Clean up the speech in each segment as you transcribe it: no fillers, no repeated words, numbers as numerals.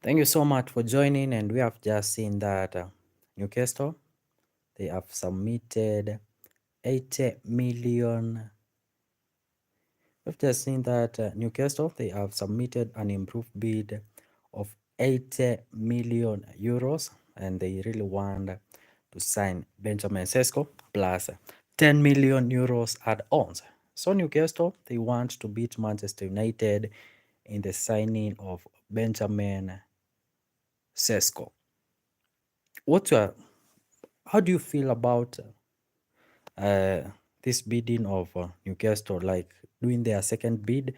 Thank you so much for joining, and we have just seen that Newcastle, they have submitted 80 million. We've just seen that Newcastle, they have submitted an improved bid of 80 million euros, and they really want to sign Benjamin Sesko plus 10 million euros add-ons. So Newcastle, they want to beat Manchester United in the signing of Benjamin Sesko. What's your How do you feel about uh, this bidding of Newcastle, like doing their second bid?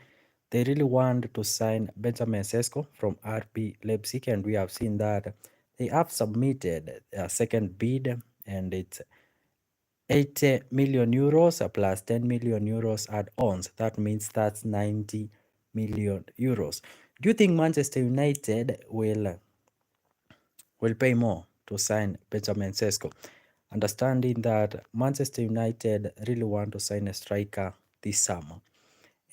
They really want to sign Benjamin Sesko from RB Leipzig, and we have seen that they have submitted their second bid, and it's 80 million euros plus 10 million euros add-ons. That means that's 90 million euros. Do you think Manchester United will pay more to sign Benjamin Sesko, understanding that Manchester United really want to sign a striker this summer,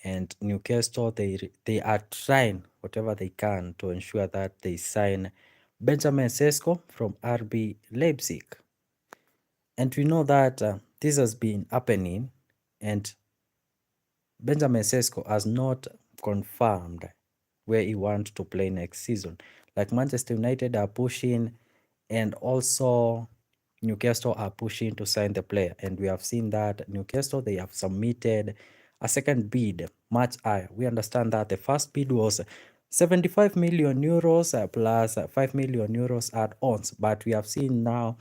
and Newcastle they are trying whatever they can to ensure that they sign Benjamin Sesko from RB Leipzig, and we know that this has been happening, and Benjamin Sesko has not confirmed where he wants to play next season. Like Manchester United are pushing, and also Newcastle are pushing to sign the player. And we have seen that Newcastle, they have submitted a second bid much higher. We understand that the first bid was 75 million euros plus 5 million euros add-ons. But we have seen now,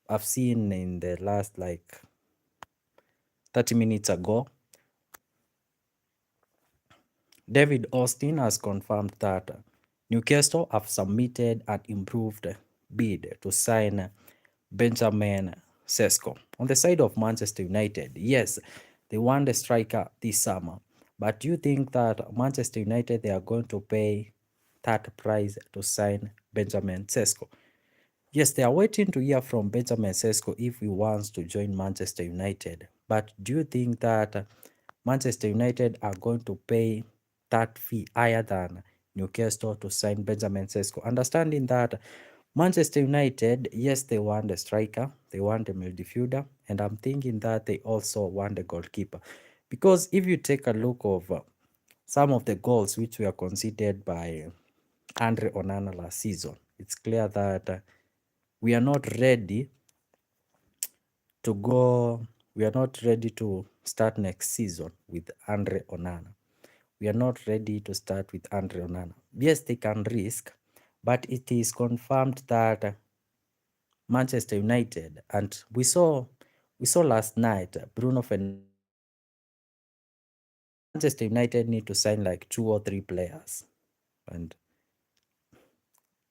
I've seen in the last like 30 minutes ago, David Austin has confirmed that Newcastle have submitted an improved bid to sign Benjamin Sesko. On the side of Manchester United, yes, they want a striker this summer. But do you think that Manchester United, they are going to pay that price to sign Benjamin Sesko? Yes, they are waiting to hear from Benjamin Sesko if he wants to join Manchester United. But do you think that Manchester United are going to pay that fee higher than Newcastle to sign Benjamin Sesko? Understanding that Manchester United, yes, they want a striker, they want a midfielder, and I'm thinking that they also want a goalkeeper. Because if you take a look of some of the goals which were conceded by Andre Onana last season, it's clear that we are not ready to go, we are not ready to start next season with Andre Onana. We are not ready to start with Andre Onana. Yes, they can risk, but it is confirmed that Manchester United, and we saw last night Bruno Fernandes was mentioning that Manchester United need to sign like 2 or 3 players, and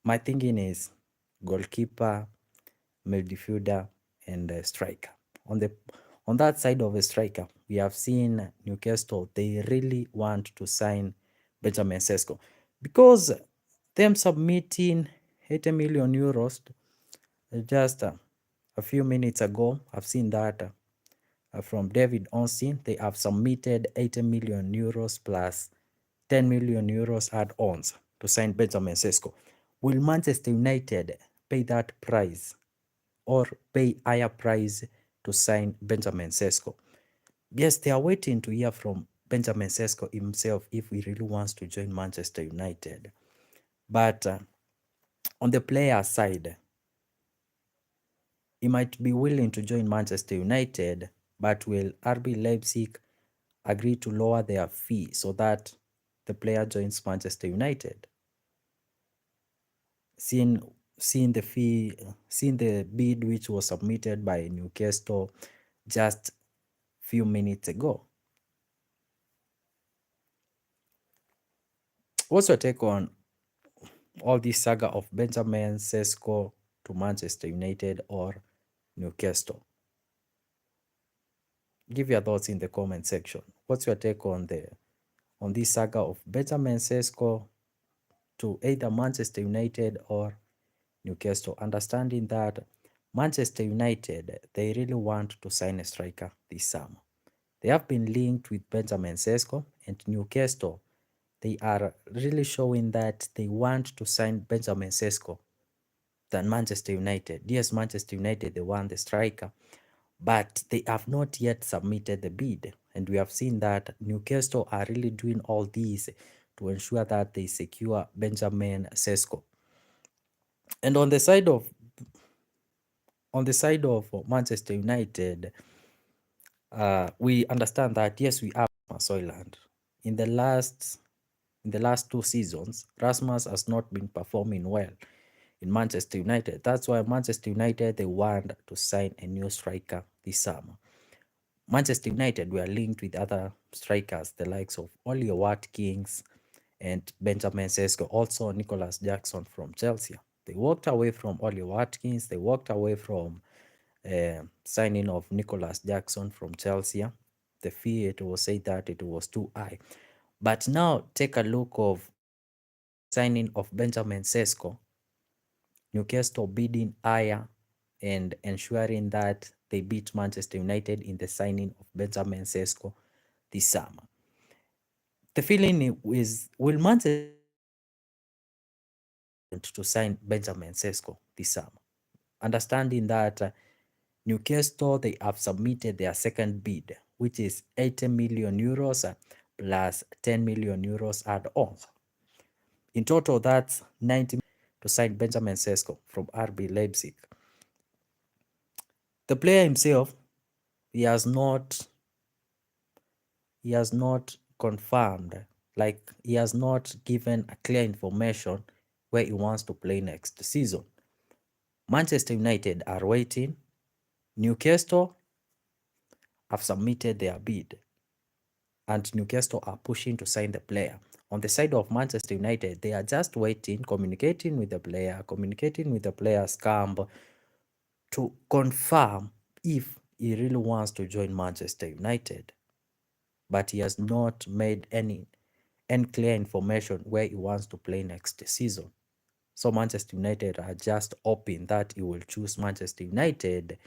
my thinking is goalkeeper, midfielder, and a striker. On the on that side of a striker, we have seen Newcastle. They really want to sign Benjamin Sesko because them submitting 80 million euros just a few minutes ago. I've seen that from David Onstein. They have submitted 80 million euros plus 10 million euros add-ons to sign Benjamin Sesko. Will Manchester United pay that price or pay higher price to sign Benjamin Sesko? Yes, they are waiting to hear from Benjamin Sesko himself if he really wants to join Manchester United. But on the player side, he might be willing to join Manchester United, but will RB Leipzig agree to lower their fee so that the player joins Manchester United? Seeing seeing the fee, seeing the bid which was submitted by Newcastle just few minutes ago. What's your take on all this saga of Benjamin Sesko to Manchester United or Newcastle? Give your thoughts in the comment section. What's your take on this saga of Benjamin Sesko to either Manchester United or Newcastle? Understanding that Manchester United, they really want to sign a striker this summer. They have been linked with Benjamin Sesko, and Newcastle, they are really showing that they want to sign Benjamin Sesko than Manchester United. Yes, Manchester United, they want the striker, but they have not yet submitted the bid. And we have seen that Newcastle are really doing all these to ensure that they secure Benjamin Sesko. And on the side of Manchester United, we understand that yes, we have Soyland. In the last in the last 2 seasons, Rasmus has not been performing well in Manchester United. That's why Manchester United, they want to sign a new striker this summer. Manchester United were linked with other strikers, the likes of Ollie Watkins and Benjamin Sesko, also Nicholas Jackson from Chelsea. They walked away from Ollie Watkins. They walked away from signing of Nicholas Jackson from Chelsea. The fee, it was said that it was too high. But now take a look of signing of Benjamin Sesko, Newcastle bidding higher and ensuring that they beat Manchester United in the signing of Benjamin Sesko this summer. The feeling is, will Manchester to sign Benjamin Sesko this summer? Understanding that Newcastle, they have submitted their second bid, which is 80 million euros plus 10 million euros add-ons. In total, that's 90 million to sign Benjamin Sesko from RB Leipzig. The player himself, he has not confirmed, like he has not given a clear information where he wants to play next season. Manchester United are waiting. Newcastle have submitted their bid, and Newcastle are pushing to sign the player. On the side of Manchester United, they are just waiting, communicating with the player's camp to confirm if he really wants to join Manchester United. But he has not made any clear information where he wants to play next season. So Manchester United are just hoping that he will choose Manchester United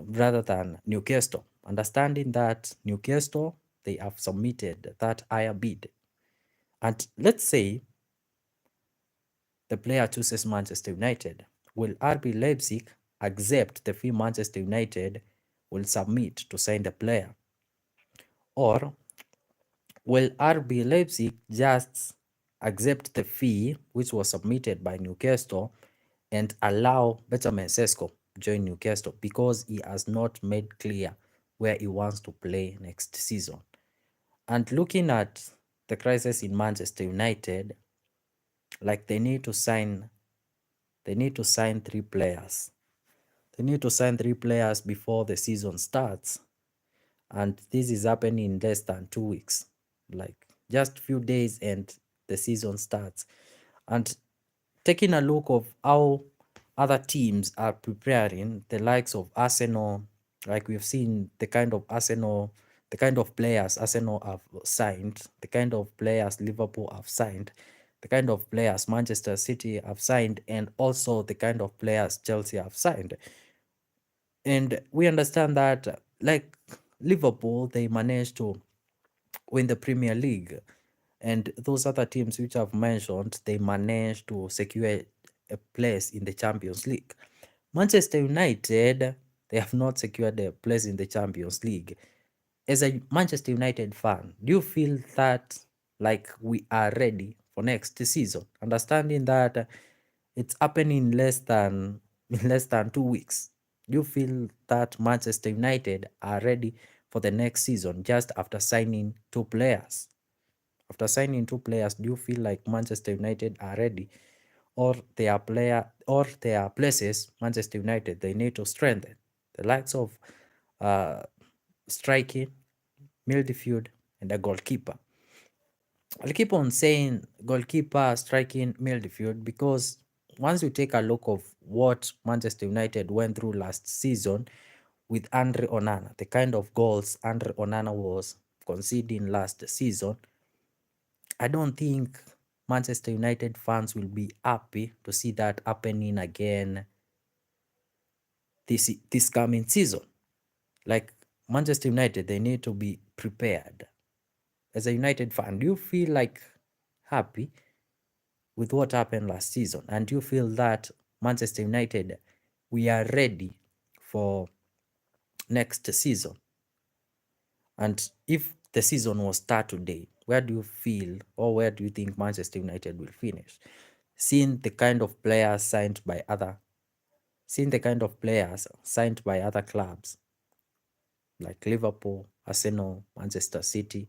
rather than Newcastle, understanding that Newcastle, they have submitted that higher bid. And let's say the player chooses Manchester United. Will RB Leipzig accept the fee Manchester United will submit to sign the player? Or will RB Leipzig just accept the fee which was submitted by Newcastle and allow Benjamin Sesko join Newcastle because he has not made clear where he wants to play next season? And looking at the crisis in Manchester United, like they need to sign 3 players. They need to sign 3 players before the season starts. And this is happening in less than 2 weeks, like just few days and the season starts. And taking a look of how other teams are preparing, the likes of Arsenal, like we've seen the kind of players Arsenal have signed, the kind of players Liverpool have signed, the kind of players Manchester City have signed, and also the kind of players Chelsea have signed. And we understand that, like Liverpool, they managed to win the Premier League, and those other teams which I've mentioned, they managed to secure a place in the Champions League. Manchester United, they have not secured a place in the Champions League. As a Manchester United fan, do you feel that like we are ready for next season? Understanding that it's happening in less than 2 weeks. Do you feel that Manchester United are ready for the next season just after signing 2 players? After signing 2 players, do you feel like Manchester United are ready, or their places Manchester United they need to strengthen? The likes of uh, striking, midfield, and a goalkeeper. I'll keep on saying goalkeeper, striking, midfield because once you take a look of what Manchester United went through last season with Andre Onana, the kind of goals Andre Onana was conceding last season, I don't think Manchester United fans will be happy to see that happening again this coming season. Like Manchester United, they need to be prepared. as a United fan, do you feel like happy with what happened last season? And do you feel that Manchester United, we are ready for next season? And if the season was start today, where do you feel or where do you think Manchester United will finish? Seeing the kind of players signed by other, seeing the kind of players signed by other clubs like Liverpool, Arsenal, Manchester City,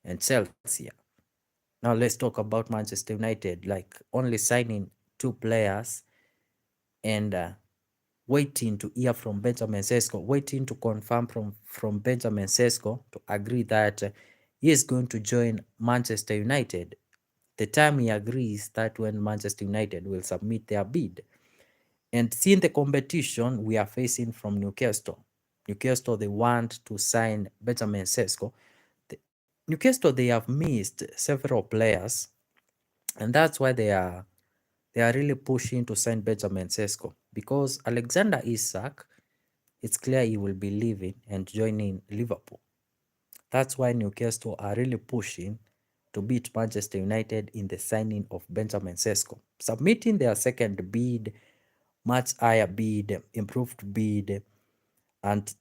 and Chelsea. Now let's talk about Manchester United, like only signing two players and waiting to hear from Benjamin Sesko, waiting to confirm from Benjamin Sesko to agree that he is going to join Manchester United. The time he agrees, that when Manchester United will submit their bid. And seeing the competition we are facing from Newcastle, Newcastle, they want to sign Benjamin Sesko. Newcastle, they have missed several players, and that's why they are really pushing to sign Benjamin Sesko, because Alexander Isak, it's clear he will be leaving and joining Liverpool. That's why Newcastle are really pushing to beat Manchester United in the signing of Benjamin Sesko, submitting their second bid, much higher bid, improved bid. And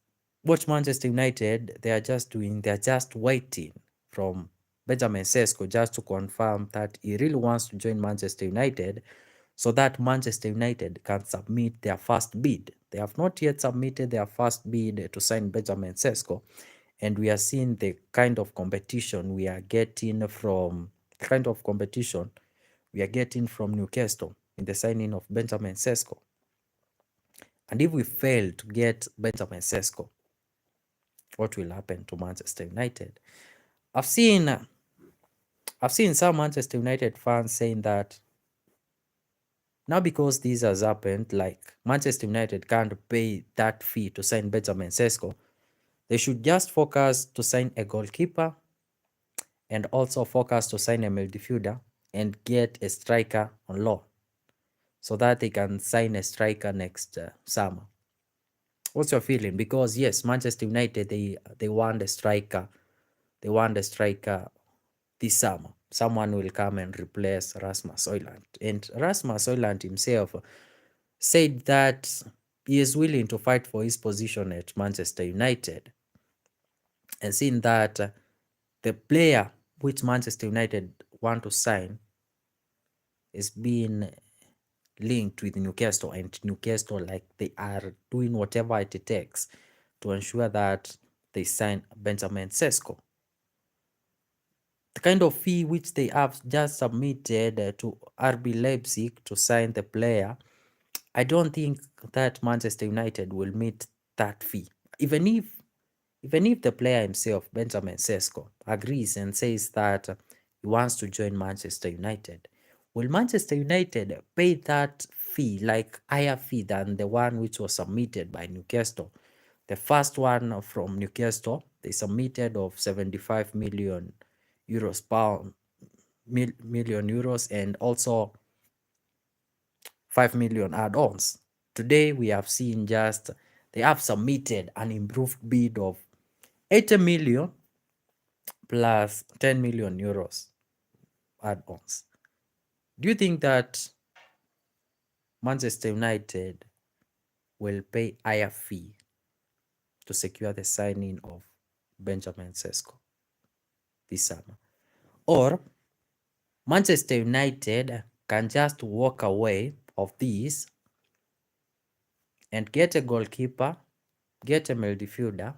what Manchester United, they are just doing, they are just waiting from Benjamin Sesko just to confirm that he really wants to join Manchester United, so that Manchester United can submit their first bid. They have not yet submitted their first bid to sign Benjamin Sesko, and we are seeing the kind of competition we are getting from Newcastle in the signing of Benjamin Sesko. And if we fail to get Benjamin Sesko, what will happen to Manchester United? I've seen some Manchester United fans saying that now, because this has happened, like Manchester United can't pay that fee to sign Benjamin Sesko, they should just focus to sign a goalkeeper and also focus to sign a midfielder and get a striker on loan, so that they can sign a striker next summer. What's your feeling? Because yes, Manchester United, they want a striker. They want a striker this summer. Someone will come and replace Rasmus Højlund. And Rasmus Højlund himself said that he is willing to fight for his position at Manchester United. And seeing that the player which Manchester United want to sign is being linked with Newcastle, and Newcastle, like, they are doing whatever it takes to ensure that they sign Benjamin Sesko. The kind of fee which they have just submitted to RB Leipzig to sign the player, I don't think that Manchester United will meet that fee. Even if the player himself, Benjamin Sesko, agrees and says that he wants to join Manchester United, will Manchester United pay that fee, like higher fee than the one which was submitted by Newcastle? The first one from Newcastle, they submitted of 75 million euros million euros, and also 5 million add-ons. Today we have seen just they have submitted an improved bid of 80 million plus 10 million euros add-ons. Do you think that Manchester United will pay higher fee to secure the signing of Benjamin Sesko this summer? Or Manchester United can just walk away of this and get a goalkeeper, get a midfielder,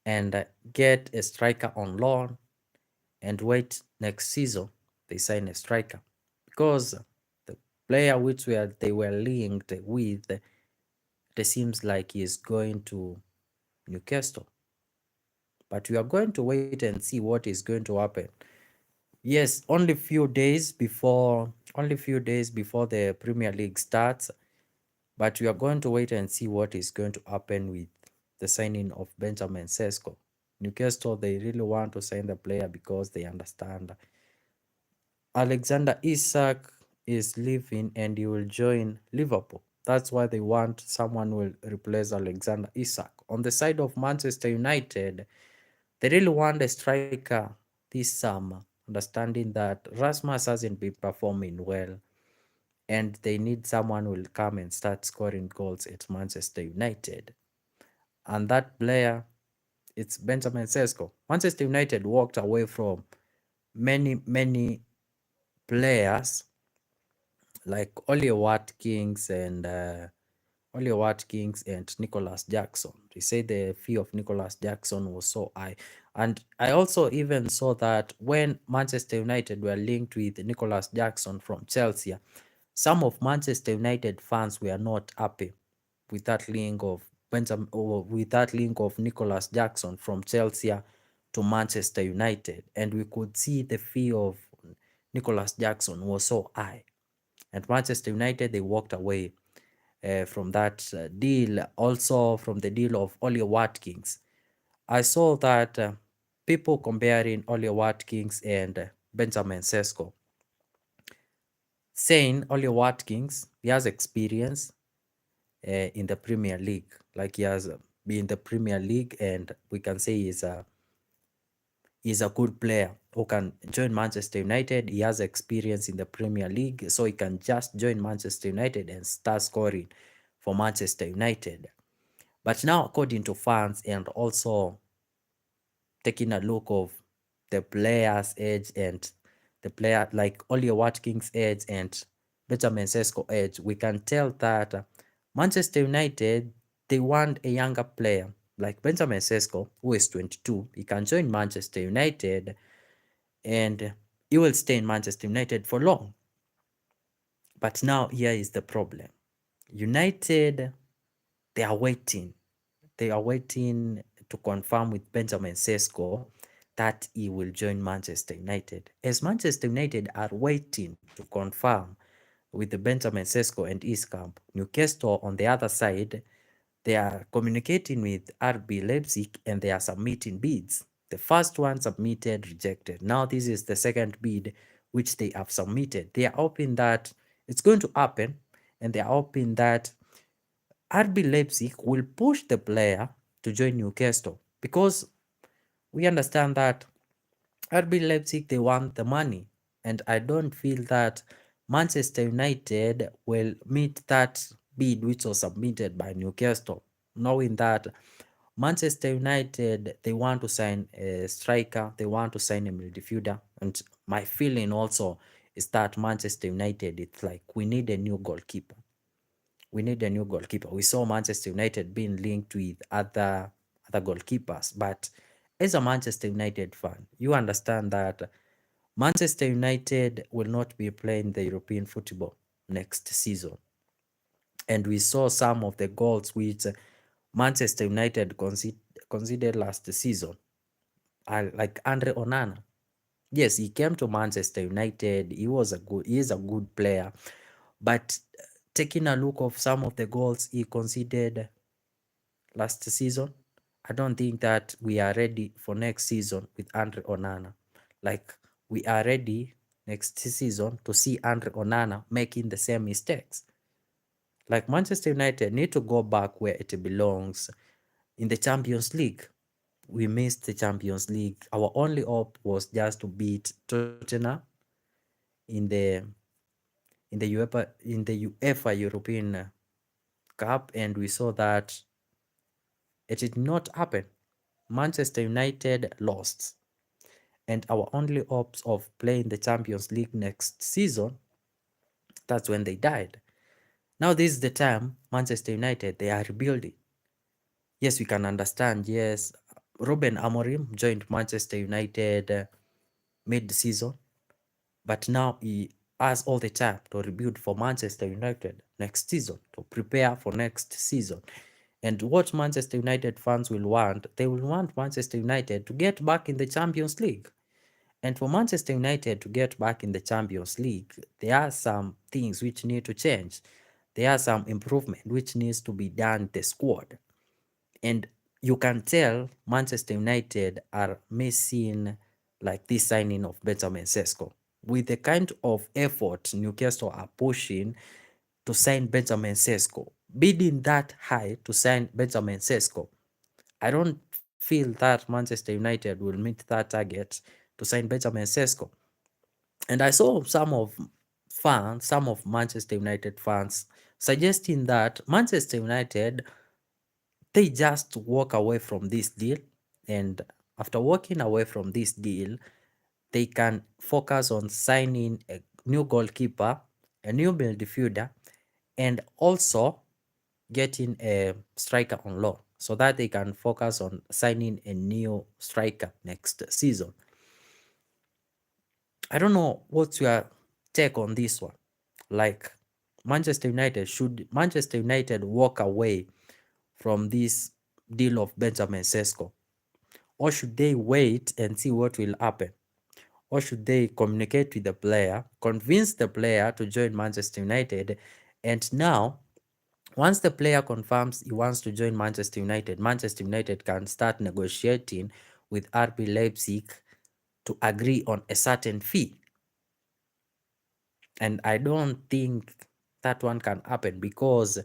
and get a striker on loan, and wait next season they sign a striker, because the player which they were linked with, it seems like he is going to Newcastle. But we are going to wait and see what is going to happen. Yes, only few days before the Premier League starts, but we are going to wait and see what is going to happen with the signing of Benjamin Sesko. Newcastle, they really want to sign the player because they understand Alexander Isak is leaving and he will join Liverpool. That's why they want someone will replace Alexander Isak. On the side of Manchester United, They really want a striker this summer, understanding that Rasmus hasn't been performing well and they need someone who will come and start scoring goals at Manchester United. And that player, it's Benjamin Sesko. Manchester United walked away from many players like Ollie Watkins and Nicholas Jackson. They say the fee of Nicholas Jackson was so high. And I also even saw that when Manchester United were linked with Nicholas Jackson from Chelsea, some of Manchester United fans were not happy with that link of Nicholas Jackson from Chelsea to Manchester United, and we could see the fee of Nicholas Jackson was so high, and Manchester United they walked away from that deal. Also from the deal of Ollie Watkins, I saw that people comparing Ollie Watkins and Benjamin Sesko, saying Ollie Watkins he has experience in the Premier League. Like he has been in the Premier League, and we can say he's a good player who can join Manchester United. He has experience in the Premier League, so he can just join Manchester United and start scoring for Manchester United. But now, according to fans and also taking a look of the player's age and the player like Ollie Watkins' age and Benjamin Sesko age, we can tell that Manchester United they want a younger player like Benjamin Sesko, who is 22. He can join Manchester United and he will stay in Manchester United for long. But now here is the problem. United, they are waiting. They are waiting to confirm with Benjamin Sesko that he will join Manchester United. As Manchester United are waiting to confirm with the Benjamin Sesko and his camp, Newcastle on the other side, they are communicating with RB Leipzig and they are submitting bids. The first one submitted, rejected. Now this is the second bid which they have submitted. They are hoping that it's going to happen, and they are hoping that RB Leipzig will push the player to join Newcastle, because we understand that RB Leipzig they want the money, and I don't feel that Manchester United will meet that bid which was submitted by Newcastle, knowing that Manchester United they want to sign a striker, they want to sign a midfielder, and my feeling also is that Manchester United it's like we need a new goalkeeper. We need a new goalkeeper. We saw Manchester United being linked with other goalkeepers, but as a Manchester United fan, you understand that Manchester United will not be playing the European football next season. And we saw some of the goals which Manchester United considered last season, like Andre Onana. Yes, he came to Manchester United. He is a good player, but taking a look of some of the goals he conceded last season, I don't think that we are ready for next season with Andre Onana. Like we are ready next season to see Andre Onana making the same mistakes. Like Manchester United need to go back where it belongs in the Champions League. We missed the Champions League. Our only hope was just to beat Tottenham in the UEFA European Cup, and we saw that it did not happen. Manchester United lost, and our only hopes of playing the Champions League next season, that's when they died. Now this is the time Manchester United they are rebuilding. Yes, we can understand. Yes, Ruben Amorim joined Manchester United mid-season, but now he has all the time to rebuild for Manchester United next season, to prepare for next season. And what Manchester United fans will want, they will want Manchester United to get back in the Champions League. And for Manchester United to get back in the Champions League, there are some things which need to change. There are some improvement which needs to be done in the squad. And you can tell Manchester United are missing like this signing of Benjamin Sesko. With the kind of effort Newcastle are pushing to sign Benjamin Sesko, bidding that high to sign Benjamin Sesko, I don't feel that Manchester United will meet that target to sign Benjamin Sesko. And I saw some of Manchester United fans suggesting that Manchester United, they just walk away from this deal, and after walking away from this deal, they can focus on signing a new goalkeeper, a new midfielder, and also getting a striker on loan so that they can focus on signing a new striker next season. I don't know what's your take on this one. Like, should Manchester United walk away from this deal of Benjamin Sesko? Or should they wait and see what will happen? Or should they communicate with the player, convince the player to join Manchester United? And now, once the player confirms he wants to join Manchester United can start negotiating with RB Leipzig to agree on a certain fee. And I don't think that one can happen because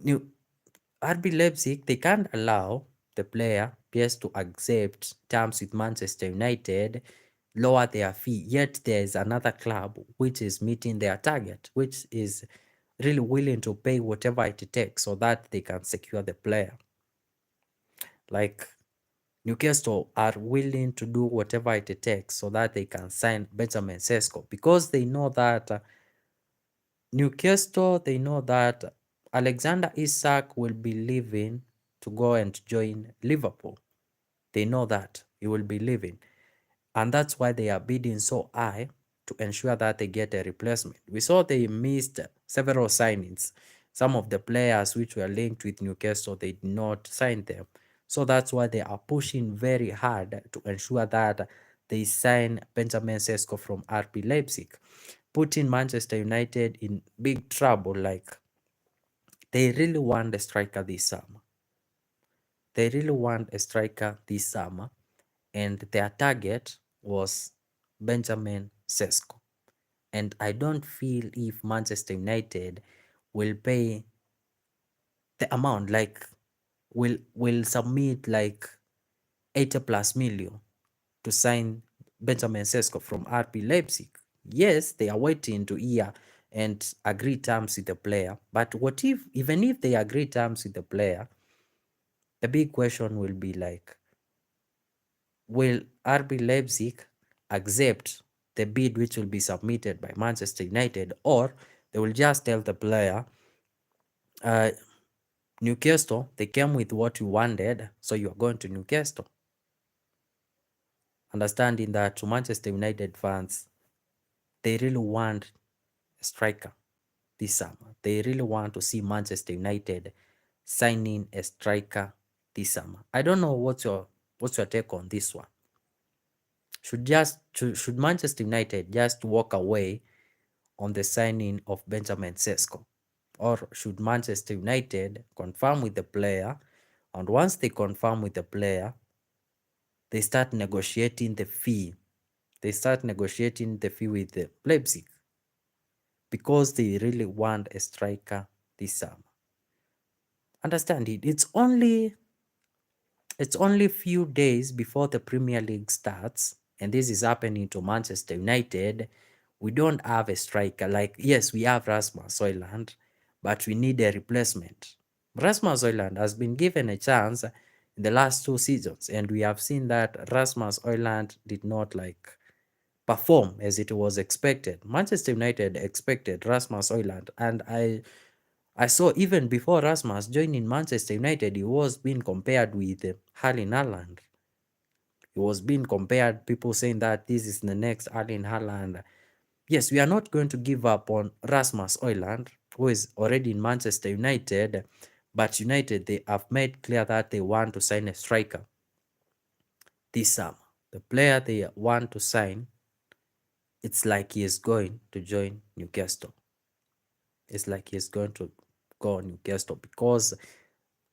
RB Leipzig, they can't allow the player PS to accept terms with Manchester United, lower their fee, yet there is another club which is meeting their target, which is really willing to pay whatever it takes so that they can secure the player. Like, Newcastle are willing to do whatever it takes so that they can sign Benjamin Sesko because they know that Newcastle, they know that Alexander Isak will be leaving to go and join Liverpool. They know that he will be leaving. And that's why they are bidding so high to ensure that they get a replacement. We saw they missed several signings. Some of the players which were linked with Newcastle, they did not sign them. So that's why they are pushing very hard to ensure that they sign Benjamin Sesko from RB Leipzig, putting Manchester United in big trouble. Like, they really want a striker this summer. They really want a striker this summer, and their target was Benjamin Sesko. And I don't feel if Manchester United will pay the amount, like will submit like 80 plus million to sign Benjamin Sesko from RB Leipzig. Yes, they are waiting to hear and agree terms with the player. But what if, even if they agree terms with the player, the big question will be like, will RB Leipzig accept the bid which will be submitted by Manchester United, or they will just tell the player, Newcastle, they came with what you wanted, so you are going to Newcastle. Understanding that to Manchester United fans, they really want a striker this summer. They really want to see Manchester United signing a striker this summer. I don't know what's your take on this one. Should Manchester United just walk away on the signing of Benjamin Sesko, or should Manchester United confirm with the player, and once they confirm with the player, they start negotiating the fee. They start negotiating the fee with the Leipzig because they really want a striker this summer. Understand it. It's only few days before the Premier League starts, and this is happening to Manchester United. We don't have a striker. Like, yes, we have Rasmus Højlund, but we need a replacement. Rasmus Højlund has been given a chance in the last 2 seasons, and we have seen that Rasmus Højlund did not perform as it was expected. Manchester United expected Rasmus Højlund, and I saw even before Rasmus joining Manchester United, he was being compared with Erling Haaland. He was being compared, people saying that this is the next Erling Haaland. Yes, we are not going to give up on Rasmus Højlund, who is already in Manchester United, but United, they have made clear that they want to sign a striker this summer. The player they want to sign, it's like he is going to join Newcastle. It's like he's going to go Newcastle because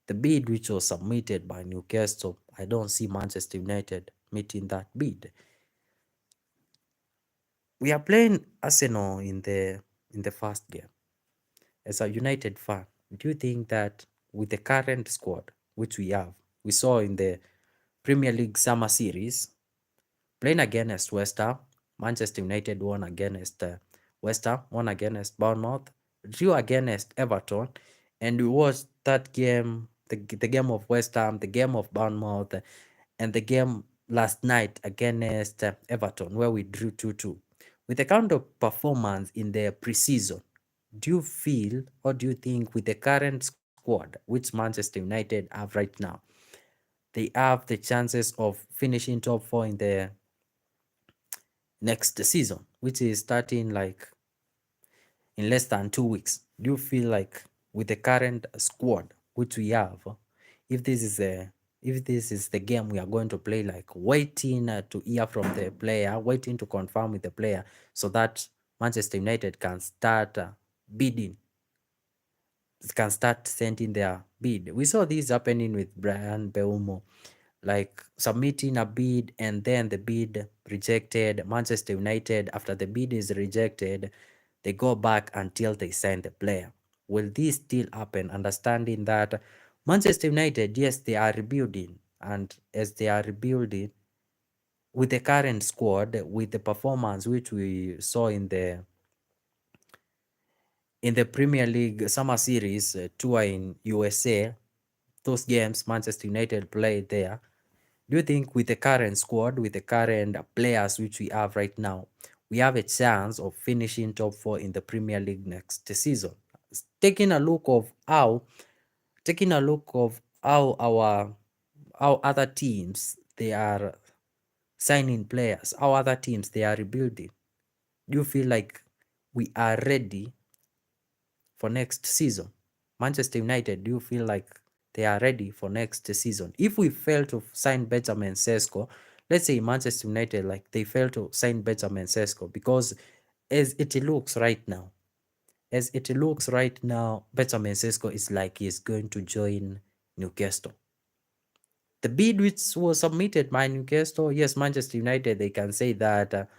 the bid which was submitted by Newcastle, I don't see Manchester United meeting that bid. We are playing Arsenal in the first game. As a United fan, do you think that with the current squad, which we saw in the Premier League Summer Series, playing against West Ham. Manchester United won against West Ham, won against Bournemouth, drew against Everton, and we watched that game, the game of West Ham, the game of Bournemouth, and the game last night against Everton, where we drew 2-2. With the kind of performance in the preseason, do you feel or do you think with the current squad, which Manchester United have right now, they have the chances of finishing top four in the next season, which is starting like in less than 2 weeks? Do you feel like with the current squad which we have, if this is the game we are going to play, like waiting to hear from the player, waiting to confirm with the player, so that Manchester United can start bidding, can start sending their bid? We saw this happening with Brian Beumo, like submitting a bid and then the bid rejected. Manchester United, after the bid is rejected, they go back until they sign the player. Will this still happen? Understanding that Manchester United, yes, they are rebuilding, and as they are rebuilding with the current squad, with the performance which we saw in the Premier League Summer Series tour in USA, those games Manchester United played there, do you think with the current squad, with the current players which we have right now, we have a chance of finishing top four in the Premier League next season? Taking a look of how how other teams they are signing players, how other teams they are rebuilding. Do you feel like we are ready for next season? Manchester United, do you feel like they are ready for next season? If we fail to sign Benjamin Sesko, let's say Manchester United, like they fail to sign Benjamin Sesko, because as it looks right now, Benjamin Sesko is like he's going to join Newcastle. The bid which was submitted by Newcastle, yes, Manchester United, they can say that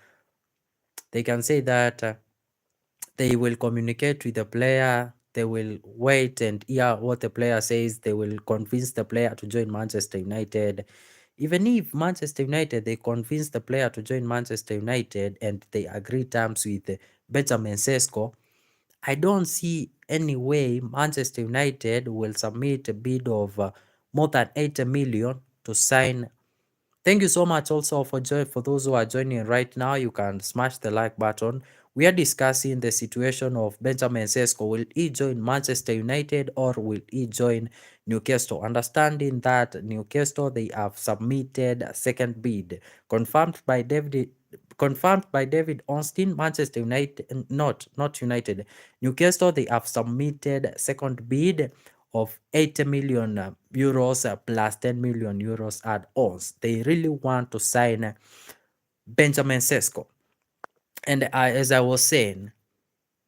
they will communicate with the player, they will wait and hear what the player says, they will convince the player to join Manchester United. Even if Manchester United, they convince the player to join Manchester United and they agree terms with Benjamin Sesko, I don't see any way Manchester United will submit a bid of more than 80 million to sign. Thank you so much also for those who are joining right now. You can smash the like button. We are discussing the situation of Benjamin Sesko. Will he join Manchester United or will he join Newcastle? Understanding that Newcastle, they have submitted a second bid confirmed by David Ornstein. Manchester United, not United, Newcastle, they have submitted second bid of 80 million euros plus 10 million euros add-ons. They really want to sign Benjamin Sesko. And as I was saying,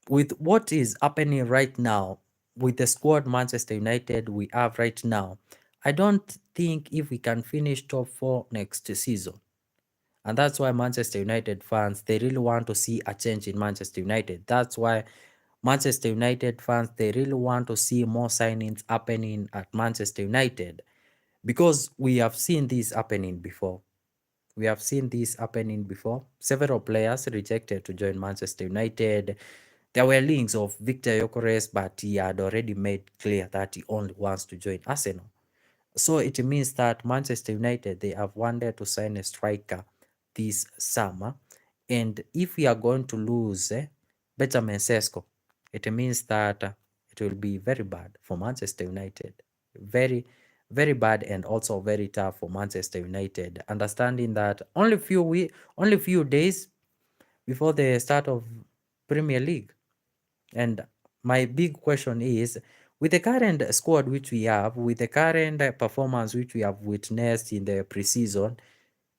with what is happening right now, with the squad Manchester United we have right now, I don't think if we can finish top four next season. And that's why Manchester United fans, they really want to see a change in Manchester United. That's why Manchester United fans, they really want to see more signings happening at Manchester United, because we have seen this happening before. Several players rejected to join Manchester United. There were links of Victor Gyökeres, but he had already made clear that he only wants to join Arsenal. So it means that Manchester United, they have wanted to sign a striker this summer. And if we are going to lose Benjamin Sesko, it means that it will be very bad for Manchester United. Very, very bad, and also very tough for Manchester United. Understanding that only few days before the start of Premier League. And my big question is, with the current squad which we have, with the current performance which we have witnessed in the preseason,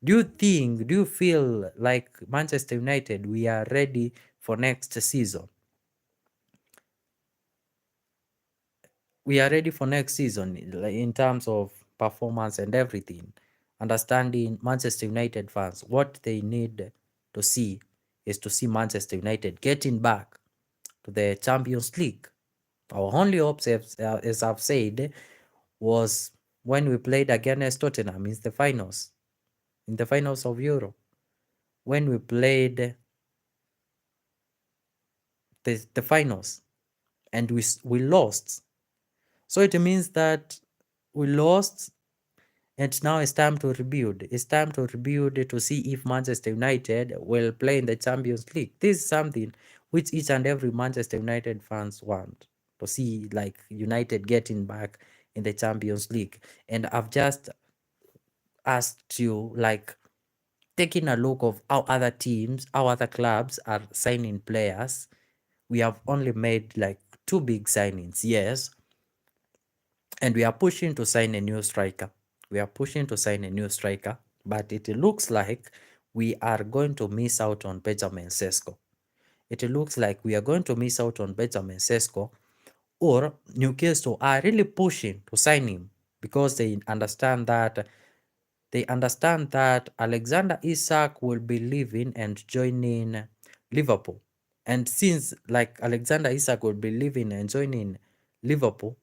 do you feel like Manchester United, we are ready for next season? We are ready for next season in terms of performance and everything. Understanding Manchester United fans, what they need to see is to see Manchester United getting back to the Champions League. Our only hopes, as I've said, was when we played against Tottenham in the finals of Euro, when we played the finals and we lost. So it means that we lost, and now it's time to rebuild. It's time to rebuild to see if Manchester United will play in the Champions League. This is something which each and every Manchester United fans want to see, like United getting back in the Champions League. And I've just asked you, like, taking a look of how other teams, how other clubs are signing players. We have only made like two big signings, yes, and we are pushing to sign a new striker. We are pushing to sign a new striker, but it looks like we are going to miss out on Benjamin Sesko. It looks like we are going to miss out on Benjamin Sesko, or Newcastle are really pushing to sign him because they understand that Alexander Isak will be leaving and joining Liverpool. And since like Alexander Isak will be leaving and joining Liverpool,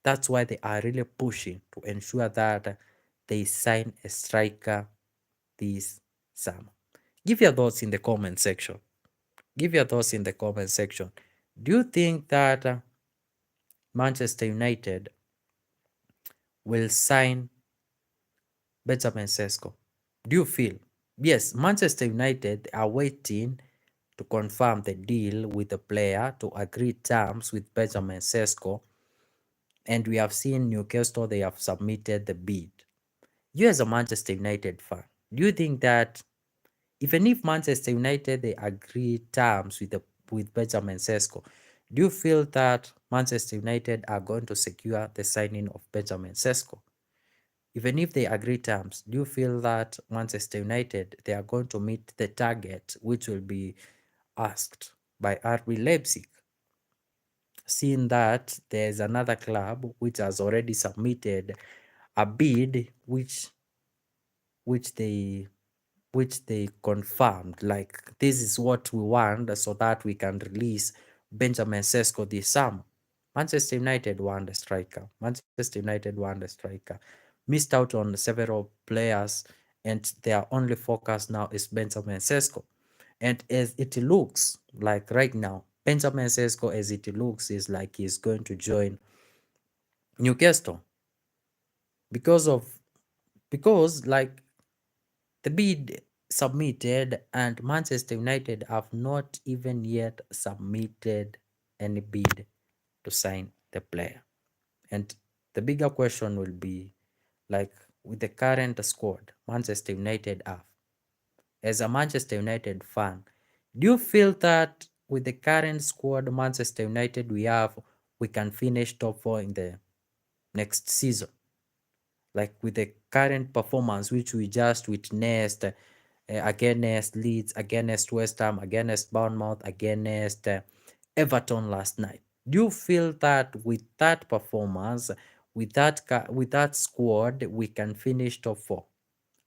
that's why they are really pushing to ensure that they sign a striker this summer. Give your thoughts in the comment section. Give your thoughts in the comment section. Do you think that Manchester United will sign Benjamin Sesko? Do you feel? Yes, Manchester United are waiting to confirm the deal with the player to agree terms with Benjamin Sesko, and we have seen Newcastle, they have submitted the bid. You as a Manchester United fan, do you think that even if Manchester United they agree terms with Benjamin Sesko, do you feel that Manchester United are going to secure the signing of Benjamin Sesko? Even if they agree terms, do you feel that Manchester United they are going to meet the target which will be asked by RB Leipzig? Seeing that there's another club which has already submitted a bid which they which they confirmed, like, this is what we want so that we can release Benjamin Sesko this summer. Manchester United want a striker. Manchester United want a striker. Missed out on several players, and their only focus now is Benjamin Sesko. And as it looks like right now, Benjamin Sesko, as it looks, is like he's going to join Newcastle because like the bid submitted, and Manchester United have not even yet submitted any bid to sign the player. And the bigger question will be, like, with the current squad Manchester United have, as a Manchester United fan, do you feel that with the current squad Manchester United we have, we can finish top 4 in the next season? Like with the current performance which we just witnessed against Leeds, against West Ham, against Bournemouth, against Everton last night. Do you feel that with that performance, with that squad, we can finish top 4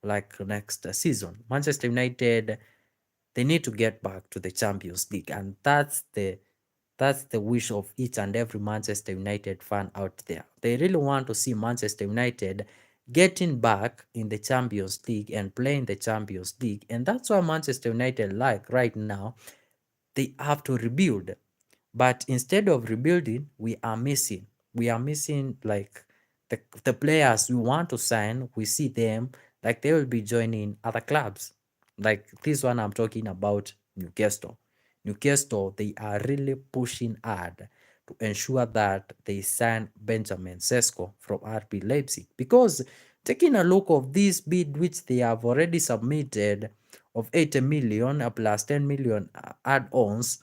like next season? Manchester United, they need to get back to the Champions League, and that's the wish of each and every Manchester United fan out there. They really want to see Manchester United getting back in the Champions League and playing the Champions League. And that's why Manchester United, like right now, they have to rebuild. But instead of rebuilding, we are missing like the players we want to sign. We see them like they will be joining other clubs. Like this one I'm talking about, Newcastle. Newcastle, they are really pushing hard to ensure that they sign Benjamin Sesko from RB Leipzig, because taking a look of this bid which they have already submitted of 80 million plus 10 million add-ons,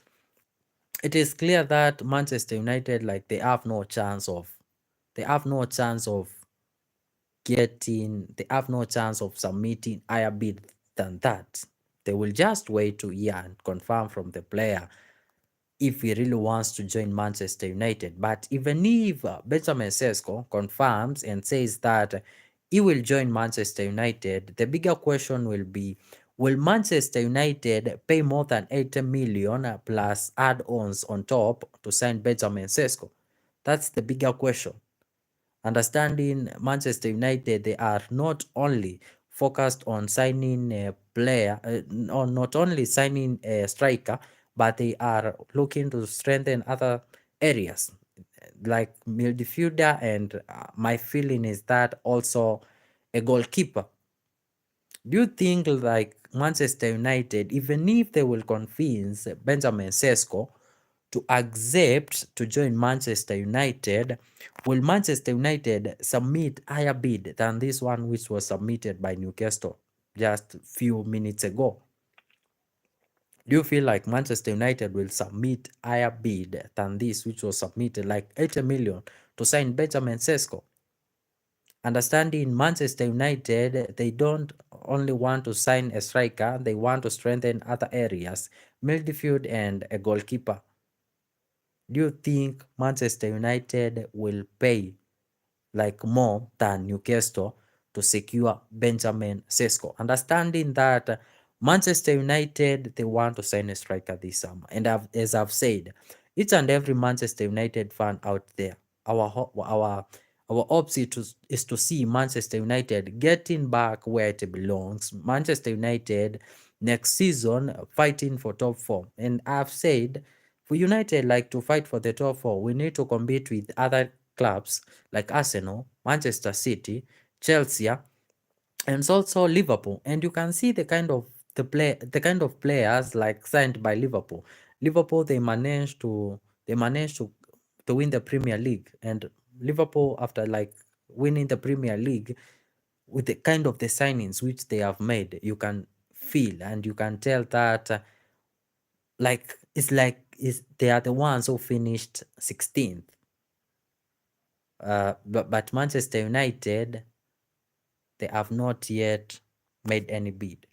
it is clear that Manchester United, like, they have no chance of submitting higher bid than that. They will just wait to hear and confirm from the player if he really wants to join Manchester United. But even if Benjamin Sesko confirms and says that he will join Manchester United, the bigger question will be, will Manchester United pay more than 80 million plus add-ons on top to sign Benjamin Sesko? That's the bigger question. Understanding Manchester United, they are not only focused on signing a player, or not only signing a striker, but they are looking to strengthen other areas like midfielder, and my feeling is that also a goalkeeper. Do you think like Manchester United, even if they will convince Benjamin Sesko to accept to join Manchester United, will Manchester United submit higher bid than this one which was submitted by Newcastle just few minutes ago? Do you feel like Manchester United will submit higher bid than this which was submitted, like 80 million, to sign Benjamin Sesko? Understanding Manchester United, they don't only want to sign a striker, they want to strengthen other areas, midfield and a goalkeeper. Do you think Manchester United will pay like more than Newcastle to secure Benjamin Sesko? Understanding that Manchester United, they want to sign a striker this summer, and as I've said, each and every Manchester United fan out there, our hopes is to see Manchester United getting back where it belongs. Manchester United next season fighting for top four, and I've said for United like to fight for the top four, we need to compete with other clubs like Arsenal, Manchester City, Chelsea, and also Liverpool. And you can see the kind of players like signed by Liverpool. Liverpool, they managed to win the Premier League, and Liverpool, after like winning the Premier League, with the kind of the signings which they have made, you can feel and you can tell that like is they are the ones who finished 16th. But Manchester United, they have not yet made any bid.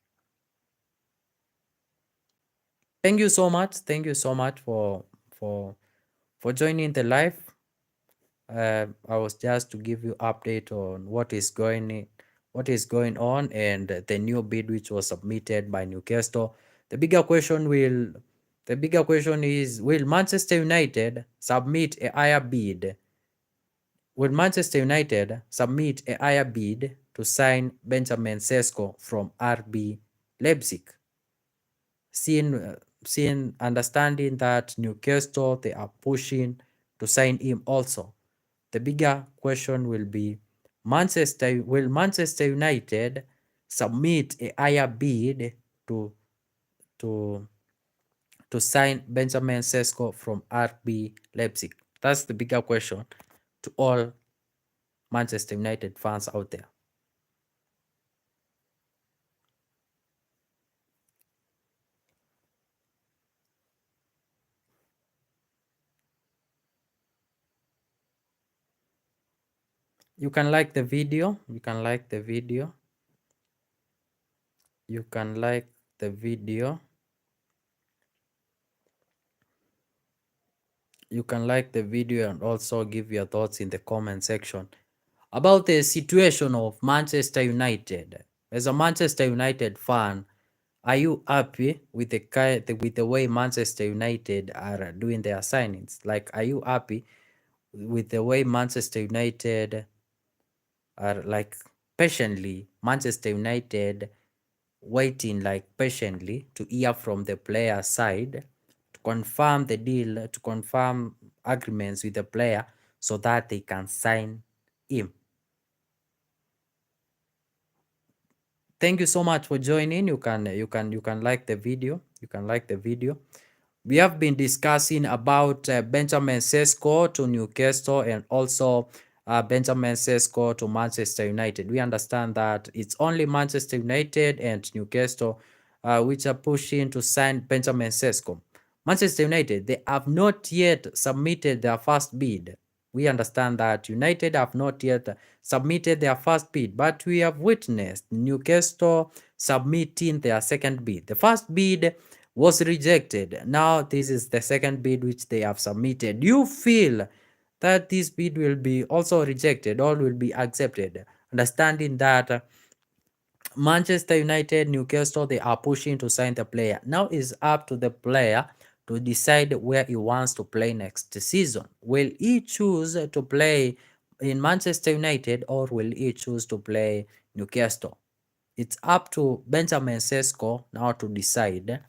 Thank you so much. Thank you so much for for joining the live. I was just to give you update on what is going on, and the new bid which was submitted by Newcastle. The bigger question is, will Manchester United submit a higher bid? Will Manchester United submit a higher bid to sign Benjamin Sesko from RB Leipzig? Seeing understanding that Newcastle, they are pushing to sign him also. The bigger question will be, will Manchester United submit a higher bid to to to sign Benjamin Sesko from RB Leipzig? That's the bigger question to all Manchester United fans out there. You can like the video. You can like the video. You can like the video. You can like the video and also give your thoughts in the comment section about the situation of Manchester United. As a Manchester United fan, are you happy with the way Manchester United are doing their signings? Like, are you happy with the way Manchester United are like patiently Manchester United waiting like patiently to hear from the player side to confirm the deal, to confirm agreements with the player so that they can sign him? Thank you so much for joining. You can like the video. You can like the video. We have been discussing about Benjamin Sesko to Newcastle, and also Benjamin Sesko to Manchester United. We understand that it's only Manchester United and Newcastle which are pushing to sign Benjamin Sesko. Manchester United, they have not yet submitted their first bid. We understand that United have not yet submitted their first bid, but we have witnessed Newcastle submitting their second bid. The first bid was rejected. Now this is the second bid which they have submitted. Do you feel that this bid will be also rejected or will be accepted? Understanding that Manchester United, Newcastle, they are pushing to sign the player. Now it's up to the player to decide where he wants to play next season. Will he choose to play in Manchester United, or will he choose to play Newcastle? It's up to Benjamin Sesko now to decide.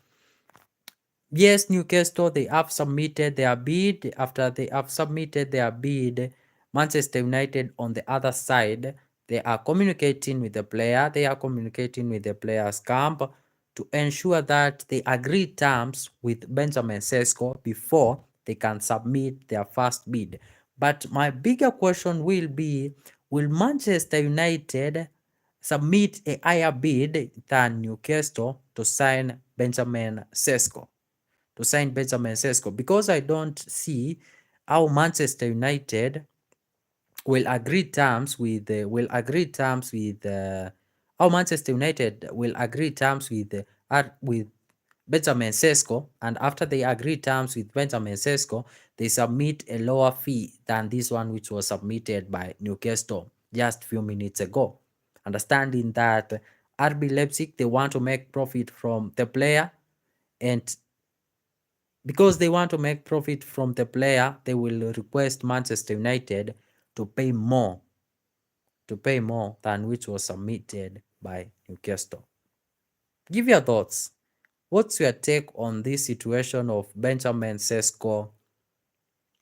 Yes, Newcastle, they have submitted their bid. After they have submitted their bid, Manchester United on the other side, they are communicating with the player. They are communicating with the player's camp to ensure that they agree terms with Benjamin Sesko before they can submit their first bid. But my bigger question will be, will Manchester United submit a higher bid than Newcastle to sign Benjamin Sesko? Because I don't see how Manchester United will agree terms with how Manchester United will agree terms with Benjamin Sesko, and after they agree terms with Benjamin Sesko, they submit a lower fee than this one which was submitted by Newcastle just few minutes ago. Understanding that RB Leipzig, they want to make profit from the player, and because they want to make profit from the player, they will request Manchester United to pay more than which was submitted by Newcastle. Give your thoughts. What's your take on this situation of Benjamin Sesko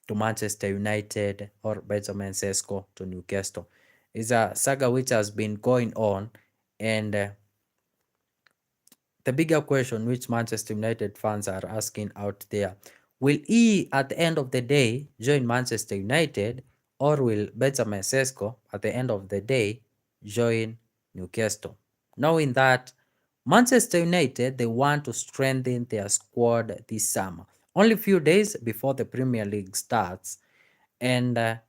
to Manchester United or Benjamin Sesko to Newcastle? It's a saga which has been going on, and the bigger question which Manchester United fans are asking out there, will he at the end of the day join Manchester United, or will Benjamin Sesko at the end of the day join Newcastle? Knowing that Manchester United, they want to strengthen their squad this summer. Only a few days before the Premier League starts, and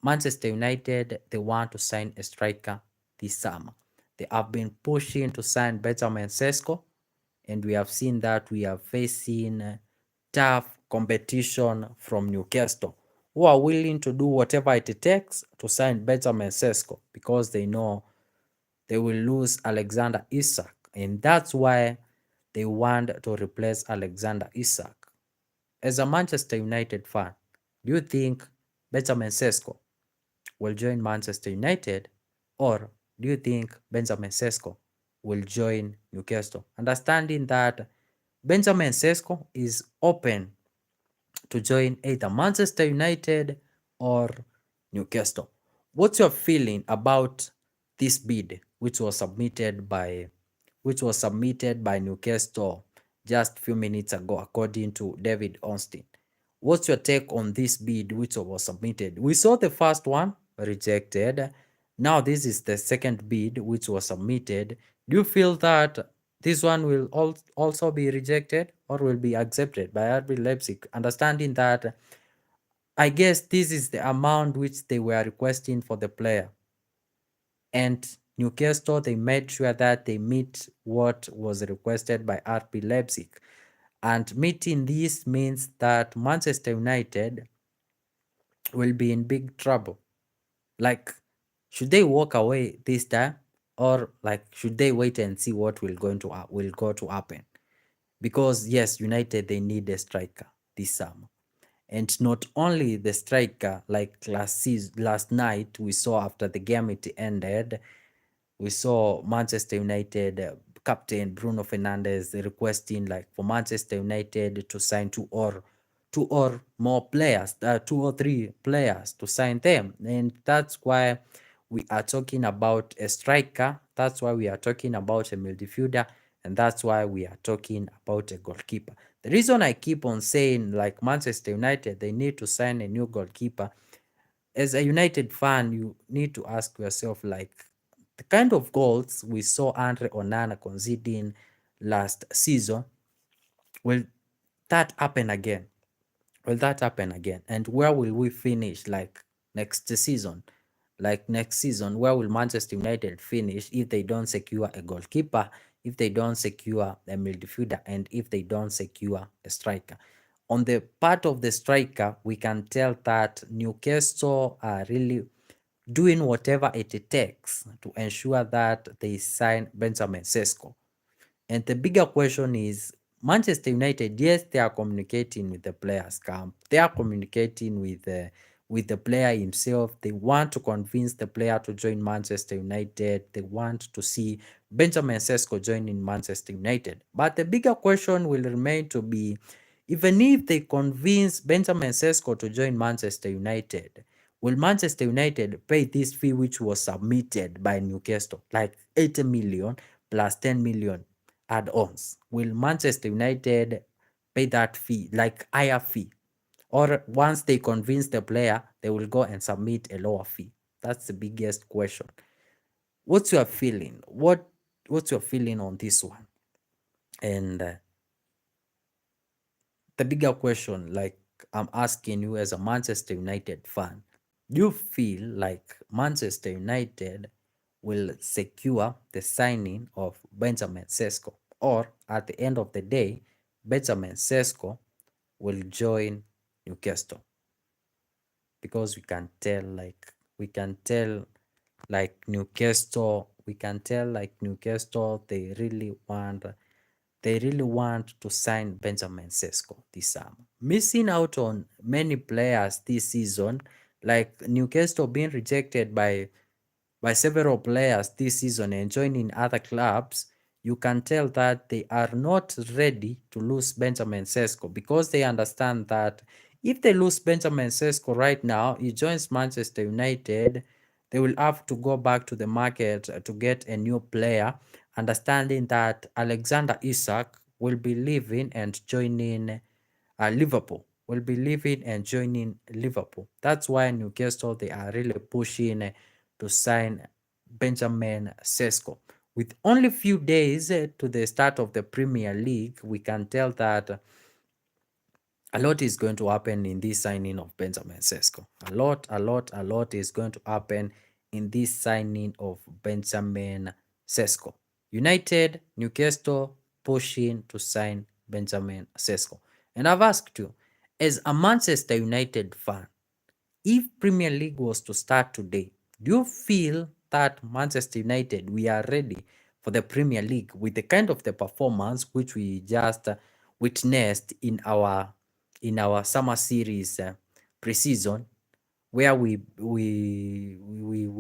Manchester United, they want to sign a striker this summer. They have been pushing to sign Benjamin Sesko, and we have seen that we are facing tough competition from Newcastle, who are willing to do whatever it takes to sign Benjamin Sesko because they know they will lose Alexander Isak, and that's why they want to replace Alexander Isak. As a Manchester United fan, do you think Benjamin Sesko will join Manchester United, or do you think Benjamin Sesko will join Newcastle? Understanding that Benjamin Sesko is open to join either Manchester United or Newcastle. What's your feeling about this bid which was submitted by Newcastle just a few minutes ago, according to David Austin? What's your take on this bid which was submitted? We saw the first one rejected. Now this is the second bid which was submitted. Do you feel that this one will also be rejected or will be accepted by RB Leipzig? Understanding that I guess this is the amount which they were requesting for the player. And Newcastle, they made sure that they meet what was requested by RB Leipzig. And meeting this means that Manchester United will be in big trouble. Like, should they walk away this time, or like should they wait and see what will go to happen? Because yes, United, they need a striker this summer, and not only the striker. Like last night we saw after the game it ended, we saw Manchester United captain Bruno Fernandes requesting like for Manchester United to sign two or more players, 2 or 3 players to sign them, and that's why we are talking about a striker. That's why we are talking about a midfielder, and that's why we are talking about a goalkeeper. The reason I keep on saying like Manchester United, they need to sign a new goalkeeper. As a United fan, you need to ask yourself like the kind of goals we saw Andre Onana conceding last season, will that happen again? Will that happen again? And where will we finish like next season? Like next season, where will Manchester United finish if they don't secure a goalkeeper, if they don't secure a midfielder, and if they don't secure a striker? On the part of the striker, we can tell that Newcastle are really doing whatever it takes to ensure that they sign Benjamin Sesko. And the bigger question is Manchester United, yes, they are communicating with the players camp. They are communicating with with the player himself. They want to convince the player to join Manchester United. They want to see Benjamin Sesko joining Manchester United. But the bigger question will remain to be, even if they convince Benjamin Sesko to join Manchester United, will Manchester United pay this fee which was submitted by Newcastle, like 80 million plus 10 million add-ons? Will Manchester United pay that fee, like higher fee? Or once they convince the player, they will go and submit a lower fee? That's the biggest question. What's your feeling? What's your feeling on this one? And the bigger question, like I'm asking you as a Manchester United fan, do you feel like Manchester United will secure the signing of Benjamin Sesko, or at the end of the day, Benjamin Sesko will join Newcastle? Because we can tell like Newcastle, we can tell like Newcastle, they really want to sign Benjamin Sesko this summer. Missing out on many players this season, like Newcastle being rejected by several players this season and joining other clubs. You can tell that they are not ready to lose Benjamin Sesko, because they understand that if they lose Benjamin Sesko right now, he joins Manchester United, they will have to go back to the market to get a new player, understanding that Alexander Isak will be leaving and joining Liverpool. Will be leaving and joining Liverpool. That's why Newcastle, they are really pushing to sign Benjamin Sesko. With only few days to the start of the Premier League, we can tell that a lot is going to happen in this signing of Benjamin Sesko. A lot is going to happen in this signing of Benjamin Sesko. United, Newcastle pushing to sign Benjamin Sesko. And I've asked you, as a Manchester United fan, if Premier League was to start today, do you feel that Manchester United, we are ready for the Premier League with the kind of the performance which we just witnessed in our summer series preseason, where we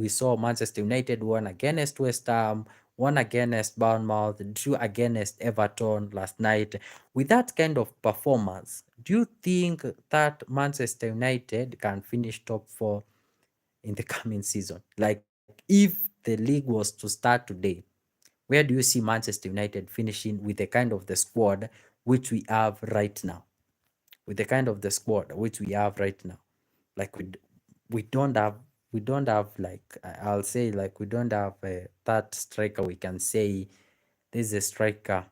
saw Manchester United won against West Ham, won against Bournemouth, drew against Everton last night? With that kind of performance, do you think that Manchester United can finish top four in the coming season? Like, if the league was to start today, where do you see Manchester United finishing with the kind of the squad which we have right now? With the kind of the squad which we have right now, like we don't have we don't have like I'll say, like, we don't have that striker we can say this is a striker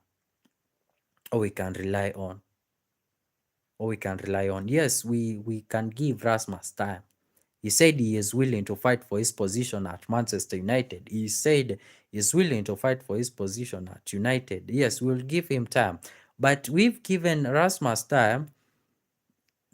or we can rely on Yes, we can give Rasmus time. He said he is willing to fight for his position at Manchester United. He said he's willing to fight for his position at United. Yes, we'll give him time, but we've given Rasmus time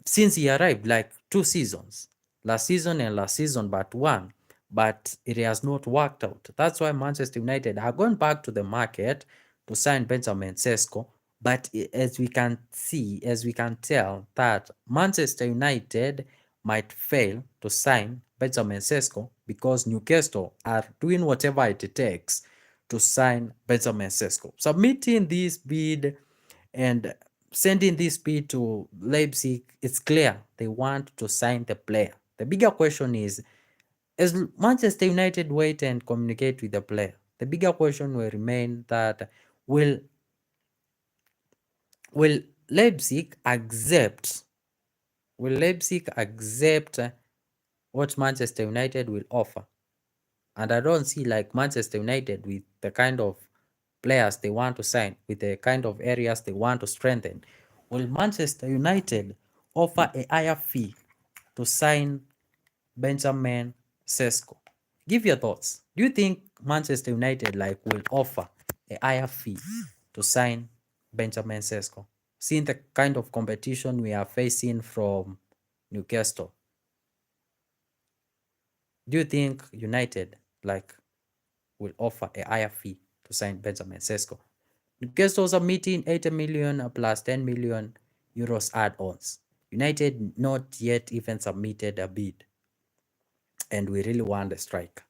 since he arrived, like 2 seasons, last season and last season but one, but it has not worked out. That's why Manchester United are going back to the market to sign Benjamin Sesko. But as we can see, as we can tell, that Manchester United might fail to sign Benjamin Sesko because Newcastle are doing whatever it takes to sign Benjamin Sesko, submitting this bid and sending this bid to Leipzig. It's clear they want to sign the player. The bigger question is, as Manchester United wait and communicate with the player, the bigger question will remain that will will Leipzig accept will Leipzig accept what Manchester United will offer? And I don't see like Manchester United, with the kind of players they want to sign, with the kind of areas they want to strengthen, will Manchester United offer a higher fee to sign Benjamin Sesko? Give your thoughts. Do you think Manchester United like will offer a higher fee to sign Benjamin Sesko, seeing the kind of competition we are facing from Newcastle? Do you think United like will offer a higher fee to sign Benjamin Sesko? Newcastle submitting 80 million plus 10 million euros add-ons. United not yet even submitted a bid, and we really want a striker.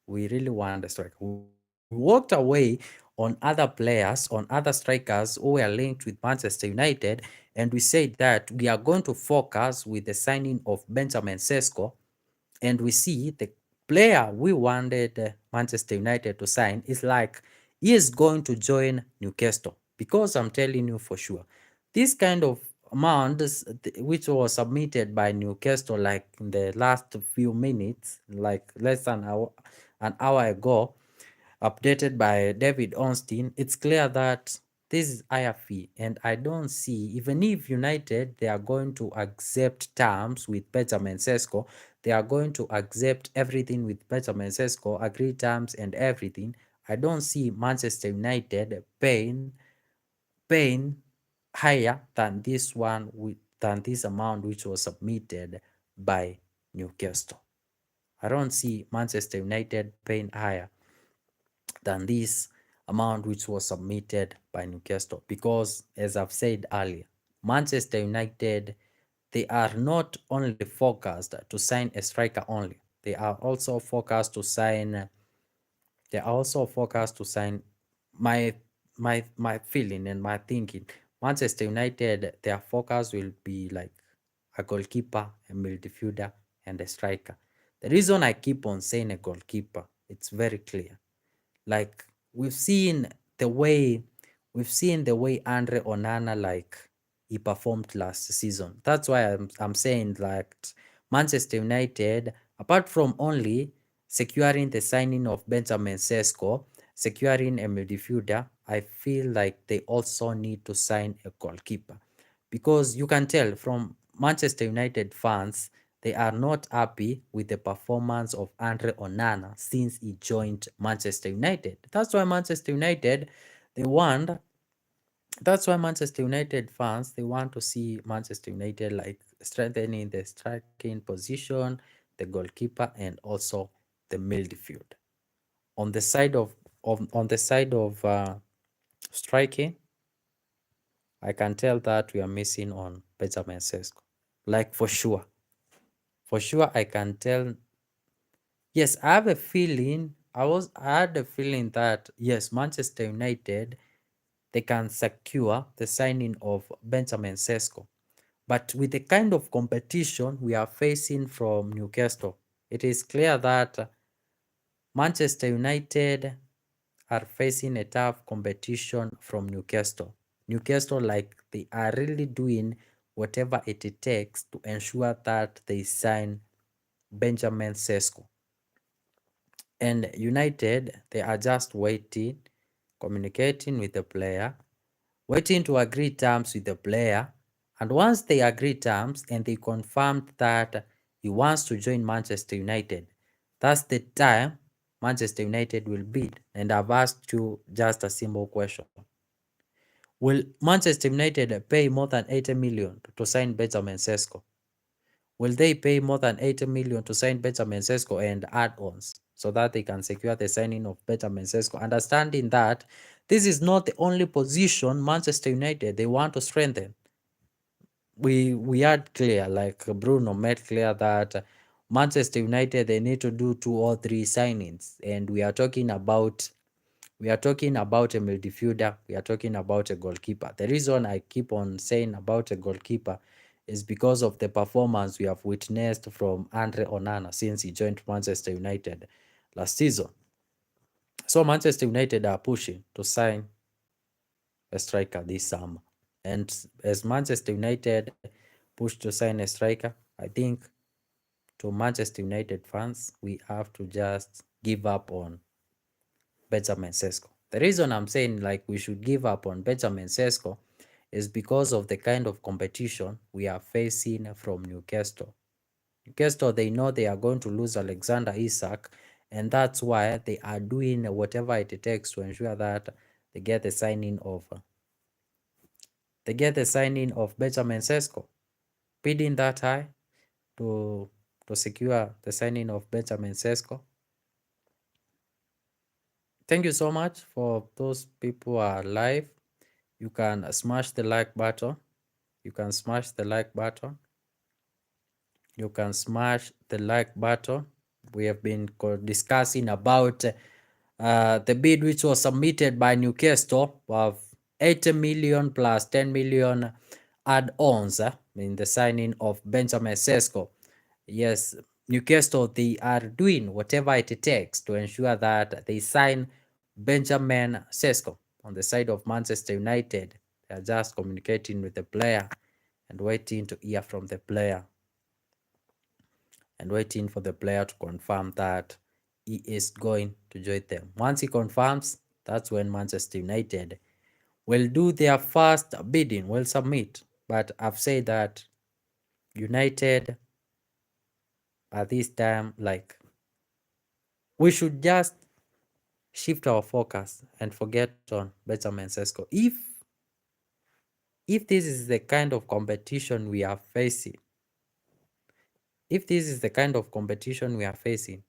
We really want a striker. We walked away on other players, on other strikers who were linked with Manchester United, and we said that we are going to focus with the signing of Benjamin Sesko, and we see the player we wanted Manchester United to sign is like he is going to join Newcastle, because I'm telling you for sure, this kind of amount which was submitted by Newcastle like in the last few minutes, like less than an hour ago, updated by David Ornstein, it's clear that this is higher fee, and I don't see, even if United they are going to accept terms with Benjamin Sesko, they are going to accept everything with Benjamin Sesko, agree terms and everything. I don't see Manchester United paying higher than this one than this amount which was submitted by Newcastle. I don't see Manchester United paying higher than this amount which was submitted by Newcastle, because as I've said earlier, Manchester United they are not only focused to sign a striker only, they are also focused to sign my my feeling and my thinking. Manchester United, their focus will be like a goalkeeper, a midfielder, and a striker. The reason I keep on saying a goalkeeper, it's very clear. Like we've seen the way Andre Onana like he performed last season. That's why I'm saying like Manchester United, apart from only securing the signing of Benjamin Sesko, securing a midfielder, I feel like they also need to sign a goalkeeper, because you can tell from Manchester United fans they are not happy with the performance of Andre Onana since he joined Manchester United. They want that's why Manchester United fans they want to see Manchester United like strengthening the striking position, the goalkeeper, and also the midfield. On the side of striking, I can tell that we are missing on Benjamin Sesko. Like for sure, I can tell. Yes, I have a feeling. I had a feeling that yes, Manchester United they can secure the signing of Benjamin Sesko. But with the kind of competition we are facing from Newcastle, it is clear that Manchester United are facing a tough competition from Newcastle. Newcastle, like they are really doing whatever it takes to ensure that they sign Benjamin Sesko. And United, they are just waiting, communicating with the player, waiting to agree terms with the player. And once they agree terms and they confirmed that he wants to join Manchester United, that's the time Manchester United will bid. And I've asked you just a simple question. Will Manchester United pay more than 80 million to sign Benjamin Sesko? Will they pay more than 80 million to sign Benjamin Sesko and add-ons so that they can secure the signing of Benjamin Sesko, understanding that this is not the only position Manchester United they want to strengthen? We had clear, like Bruno made clear that Manchester United they need to do 2 or 3 signings, and we are talking about a midfielder, we are talking about a goalkeeper. The reason I keep on saying about a goalkeeper is because of the performance we have witnessed from Andre Onana since he joined Manchester United last season. So Manchester United are pushing to sign a striker this summer. And as Manchester United push to sign a striker, I think to Manchester United fans, we have to just give up on Benjamin Sesko. The reason I'm saying like we should give up on Benjamin Sesko is because of the kind of competition we are facing from Newcastle. Newcastle, they know they are going to lose Alexander Isak, and that's why they are doing whatever it takes to ensure that they get the signing of Benjamin Sesko, bidding that high to secure the signing of Benjamin Sesko. Thank you so much for those people who are live. You can smash the like button. You can smash the like button. You can smash the like button. We have been discussing about the bid which was submitted by Newcastle of 80 million plus 10 million add-ons in the signing of Benjamin Sesko. Yes, Newcastle, they are doing whatever it takes to ensure that they sign Benjamin Sesko. On the side of Manchester United, they are just communicating with the player and waiting to hear from the player and waiting for the player to confirm that he is going to join them. Once he confirms, that's when Manchester United will do their first bidding, will submit. But I've said that United at this time, like, we should just shift our focus and forget on Benjamin Sesko. If this is the kind of competition we are facing, if this is the kind of competition we are facing,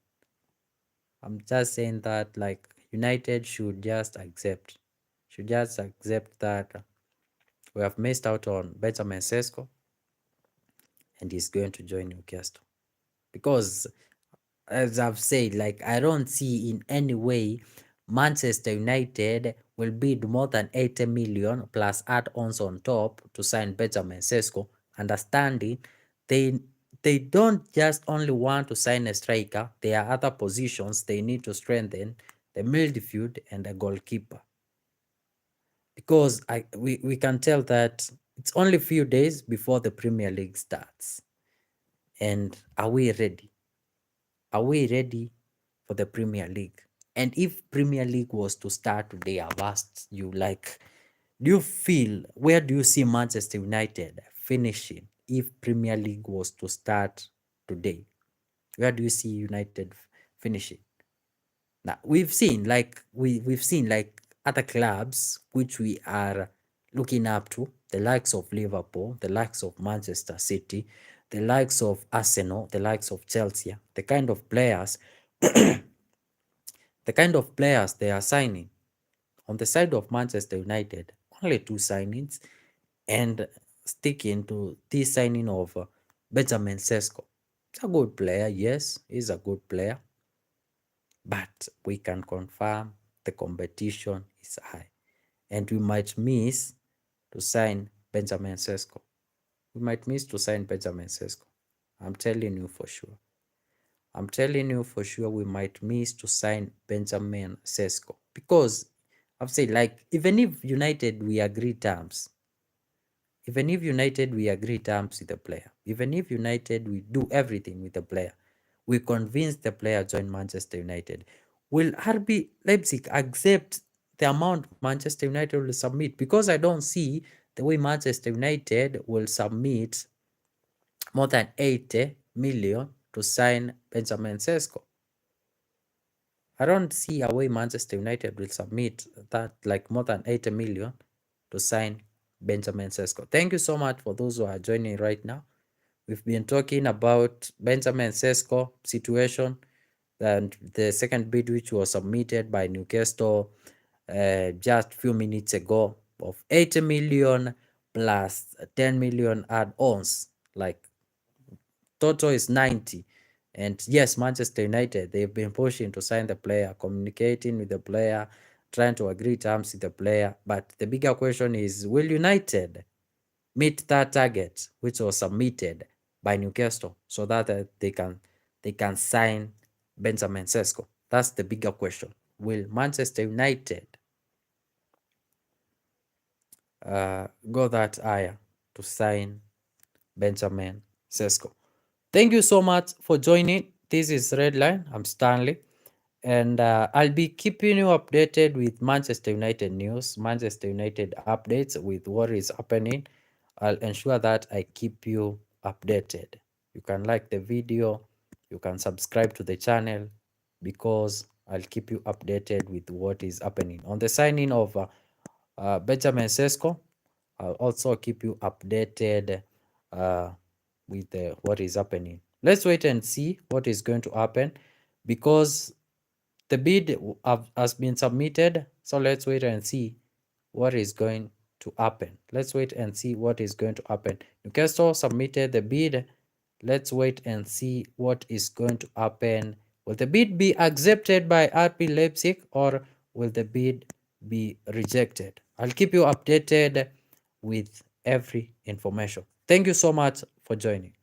I'm just saying that, like, United should just accept that we have missed out on Benjamin Sesko and he's going to join Newcastle. Because as I've said, like, I don't see in any way Manchester United will bid more than 80 million plus add-ons on top to sign Benjamin Sesko, understanding they they don't just only want to sign a striker, there are other positions they need to strengthen, the midfield and a goalkeeper. Because we can tell that it's only a few days before the Premier League starts. And are we ready? Are we ready for the Premier League? And if Premier League was to start today, I've asked you, like, do you feel, where do you see Manchester United finishing if Premier League was to start today? Where do you see United finishing? Now, we've seen like other clubs which we are looking up to, the likes of Liverpool, the likes of Manchester City, the likes of Arsenal, the likes of Chelsea, the kind of players the kind of players they are signing. On the side of Manchester United, only 2 signings, and sticking to this signing of Benjamin Sesko. He's a good player, yes, he's a good player, but we can confirm the competition is high, and we might miss to sign Benjamin Sesko. We might miss to sign Benjamin Sesko. I'm telling you for sure. I'm telling you for sure we might miss to sign Benjamin Sesko. Because I've said, like, even if United we agree terms, even if United we agree terms with the player, even if United we do everything with the player, we convince the player join Manchester United, will RB Leipzig accept the amount Manchester United will submit? Because I don't see the way Manchester United will submit more than 80 million to sign Benjamin Sesko. I don't see a way Manchester United will submit that, like, more than 80 million to sign Benjamin Sesko. Thank you so much for those who are joining right now. We've been talking about Benjamin Sesko situation and the second bid which was submitted by Newcastle just few minutes ago of 80 million plus 10 million add-ons, like total is 90. And yes, Manchester United, they've been pushing to sign the player, communicating with the player, trying to agree terms with the player. But the bigger question is, will United meet that target which was submitted by Newcastle so that they can sign Benjamin Sesko? That's the bigger question. Will Manchester United go that higher to sign Benjamin Sesko? Thank you so much for joining. This is Redline. I'm Stanley. And I'll be keeping you updated with Manchester United news, Manchester United updates with what is happening. I'll ensure that I keep you updated. You can like the video, you can subscribe to the channel, because I'll keep you updated with what is happening. On the signing of Benjamin Sesko, I'll also keep you updated with what is happening. Let's wait and see what is going to happen, because the bid has been submitted. So let's wait and see what is going to happen. Let's wait and see what is going to happen. Newcastle submitted the bid. Let's wait and see what is going to happen. Will the bid be accepted by RB Leipzig, or will the bid be rejected? I'll keep you updated with every information. Thank you so much for joining.